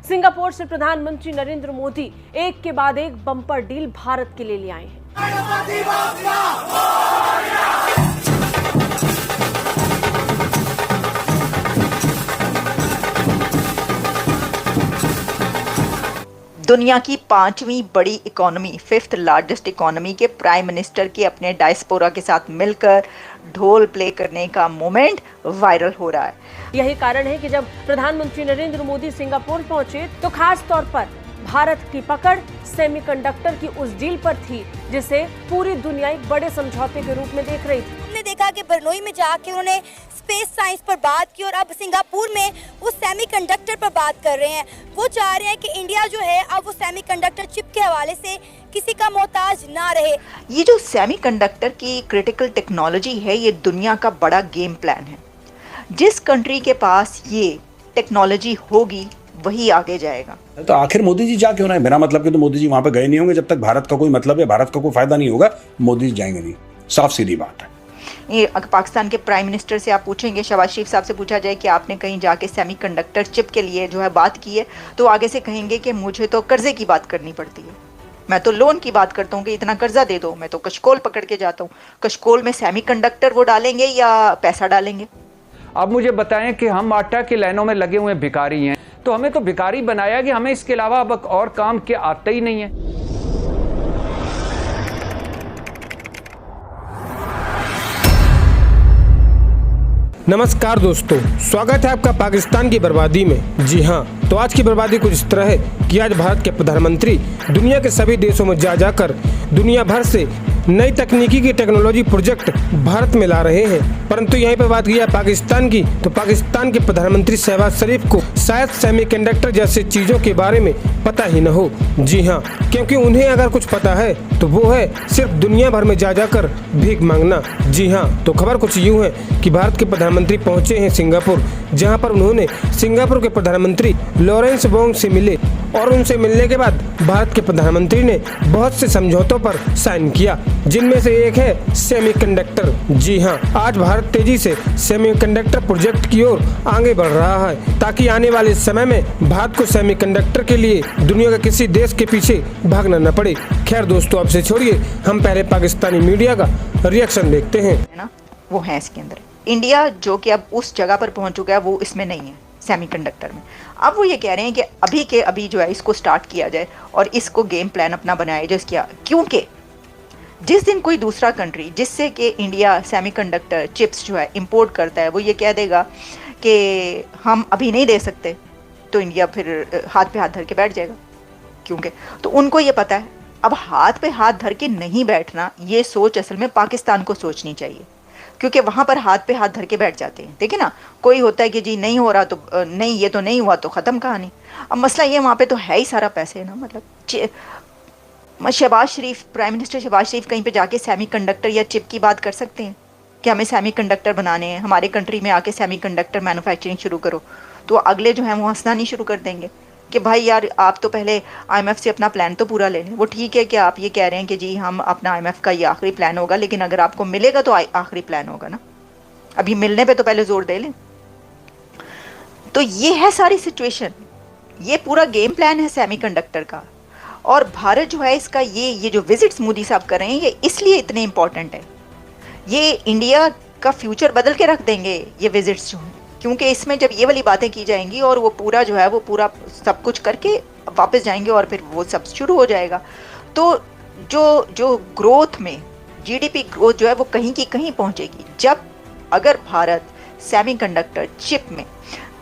Singapore से प्रधानमंत्री नरेंद्र मोदी एक के बाद एक बम्पर डील भारत के लिए ले आए हैं। दुनिया की 5वीं बड़ी इकोनॉमी, 5th लार्जेस्ट इकोनॉमी के प्राइम मिनिस्टर के अपने डायस्पोरा के साथ मिलकर ढोल प्ले करने का मोमेंट वायरल हो रहा है। यही कारण है कि जब प्रधानमंत्री नरेंद्र मोदी सिंगापुर पहुंचे तो खास तौर पर भारत की पकड़ सेमीकंडक्टर की उस डील पर थी जिसे पूरी दुनिया एक बड़े समझौते के रूप में देख रही थी। हमने देखा कि बरनोई में जाके उन्होंने स्पेस साइंस पर बात की और अब सिंगापुर में वो सेमीकंडक्टर पर बात कर रहे हैं। वो चाह रहे हैं कि इंडिया जो है अब वो सेमीकंडक्टर चिप के हवाले से किसी का मोहताज ना रहे। ये जो सेमीकंडक्टर की क्रिटिकल टेक्नोलॉजी है, ये दुनिया का बड़ा गेम प्लान है। जिस कंट्री के पास ये टेक्नोलॉजी होगी वही आगे जाएगा। तो आखिर मोदी जी जा क्यों रहे हैं? बिना मतलब के तो मोदी जी वहां पे गए नहीं होंगे। जब तक भारत का कोई मतलब है, भारत का कोई फायदा नहीं होगा, मोदी जी जाएंगे नहीं। साफ सीधी बात है। ये पाकिस्तान के प्राइम मिनिस्टर से आप पूछेंगे, शहबाज शरीफ साहब से पूछा जाए कि आपने कहीं जाके सेमीकंडक्टर चिप के लिए जो है बात की है, तो आगे से कहेंगे कि मुझे तो कर्जे की बात करनी पड़ती है, मैं तो लोन की बात करता हूँ कि इतना कर्जा दे दो। मैं तो कशकोल पकड़ के जाता हूँ। कशकोल में सेमीकंडक्टर वो डालेंगे या पैसा डालेंगे? अब मुझे बताएं कि हम आटा की लाइनों में लगे हुए भिखारी हैं, तो हमें तो भिखारी बनाया कि हमें इसके अलावा अब और काम क्या आता ही नहीं है। नमस्कार दोस्तों, स्वागत है आपका पाकिस्तान की बर्बादी में। जी हाँ, तो आज की बर्बादी कुछ इस तरह है कि आज भारत के प्रधानमंत्री दुनिया के सभी देशों में जा जाकर दुनिया भर से नई तकनीकी की टेक्नोलॉजी प्रोजेक्ट भारत में ला रहे हैं। परंतु यहीं पर बात की है पाकिस्तान की, तो पाकिस्तान के प्रधानमंत्री शहबाज शरीफ को शायद सेमीकंडक्टर जैसे चीजों के बारे में पता ही न हो। जी हाँ, क्योंकि उन्हें अगर कुछ पता है तो वो है सिर्फ दुनिया भर में जा जाकर भीख मांगना। जी हाँ, तो खबर कुछ यूँ है कि भारत के प्रधानमंत्री पहुंचे हैं सिंगापुर, जहां पर उन्होंने सिंगापुर के प्रधानमंत्री लॉरेंस वोंग से मिले और उनसे मिलने के बाद भारत के प्रधानमंत्री ने बहुत से समझौतों पर साइन किया, जिनमें से एक है सेमीकंडक्टर। जी हाँ, आज भारत तेजी से सेमीकंडक्टर प्रोजेक्ट की ओर आगे बढ़ रहा है ताकि आने वाले समय में भारत को सेमीकंडक्टर के लिए दुनिया के किसी देश के पीछे भागना न पड़े। खैर दोस्तों, अब से छोड़िए, हम पहले पाकिस्तानी मीडिया का रिएक्शन देखते हैं ना। वो है इसके अंदर इंडिया, जो कि अब उस जगह पर पहुंच चुका है, वो इसमें नहीं है सेमीकंडक्टर में। अब वो ये कह रहे हैं कि अभी के अभी जो है इसको स्टार्ट किया जाए और इसको गेम प्लान अपना बनाया जाए इसका, क्योंकि जिस दिन कोई दूसरा कंट्री जिससे कि इंडिया सेमीकंडक्टर चिप्स जो है इंपोर्ट करता है, वो ये कह देगा कि हम अभी नहीं दे सकते, तो इंडिया फिर हाथ पे हाथ धर के बैठ जाएगा। क्योंकि तो उनको ये पता है अब हाथ पे हाथ धर के नहीं बैठना, ये सोच असल में पाकिस्तान को सोचनी चाहिए, क्योंकि वहाँ पर हाथ पे हाथ धर के बैठ जाते हैं। देखिए ना, कोई होता है कि जी नहीं हो रहा तो नहीं, ये तो नहीं हुआ तो ख़त्म कहानी। अब मसला ये, वहाँ पे तो है ही सारा पैसे है ना। मतलब शहबाज शरीफ, प्राइम मिनिस्टर शहबाज शरीफ कहीं पे जाके सेमीकंडक्टर या चिप की बात कर सकते हैं कि हमें सेमीकंडक्टर बनाने हैं, हमारे कंट्री में आके सेमीकंडक्टर मैन्युफैक्चरिंग शुरू करो, तो अगले जो है वो हंसना नहीं शुरू कर देंगे कि भाई यार आप तो पहले IMF से अपना प्लान तो पूरा ले लें। वो ठीक है कि आप ये कह रहे हैं कि जी हम अपना IMF का ये आखिरी प्लान होगा, लेकिन अगर आपको मिलेगा तो आखिरी प्लान होगा ना, अभी मिलने पे तो पहले जोर दे लें। तो ये है सारी सिचुएशन, ये पूरा गेम प्लान है सेमीकंडक्टर का। और भारत जो है इसका ये जो विजिट्स मोदी साहब कर रहे हैं, ये इसलिए इतने इंपॉर्टेंट है, ये इंडिया का फ्यूचर बदल के रख देंगे ये विजिट्स जो हैं, क्योंकि इसमें जब ये वाली बातें की जाएंगी और वो पूरा जो है वो पूरा सब कुछ करके वापस जाएंगे और फिर वो सब शुरू हो जाएगा। तो जो ग्रोथ में GDP ग्रोथ जो है वो कहीं की कहीं पहुंचेगी, जब अगर भारत सेमीकंडक्टर चिप में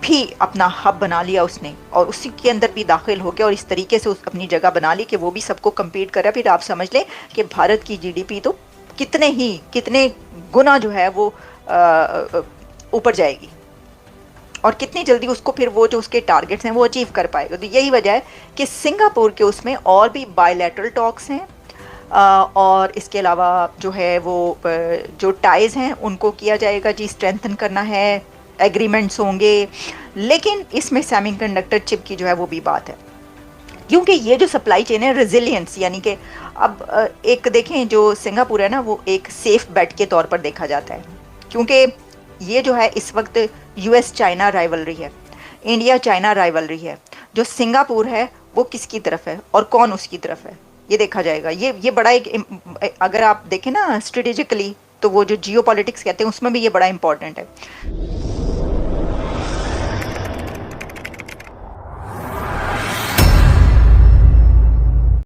भी अपना हब बना लिया उसने और उसी के अंदर भी दाखिल हो गया और इस तरीके से अपनी जगह बना ली कि वो भी सबको कम्पीट कर रहा है, फिर आप समझ लें कि भारत की GDP तो कितने गुना जो है वो ऊपर जाएगी और कितनी जल्दी उसको फिर वो जो उसके टारगेट्स हैं वो अचीव कर पाएगा। तो यही वजह है कि सिंगापुर के उसमें और भी बायलैटरल टॉक्स हैं और इसके अलावा जो है वो जो टाइज़ हैं उनको किया जाएगा जी, स्ट्रेंथन करना है, एग्रीमेंट्स होंगे, लेकिन इसमें सेमीकंडक्टर चिप की जो है वो भी बात है, क्योंकि ये जो सप्लाई चेन है रेजिलियंस, यानी कि अब एक देखें जो सिंगापुर है ना, वो एक सेफ बेट के तौर पर देखा जाता है, क्योंकि ये जो है इस वक्त US चाइना राइवलरी है, इंडिया चाइना राइवलरी है, जो सिंगापुर है वो किसकी तरफ है और कौन उसकी तरफ है, ये देखा जाएगा। ये बड़ा एक, अगर आप देखें ना स्ट्रेटेजिकली, तो वो जो जियो पॉलिटिक्स कहते हैं उसमें भी ये बड़ा इंपॉर्टेंट है।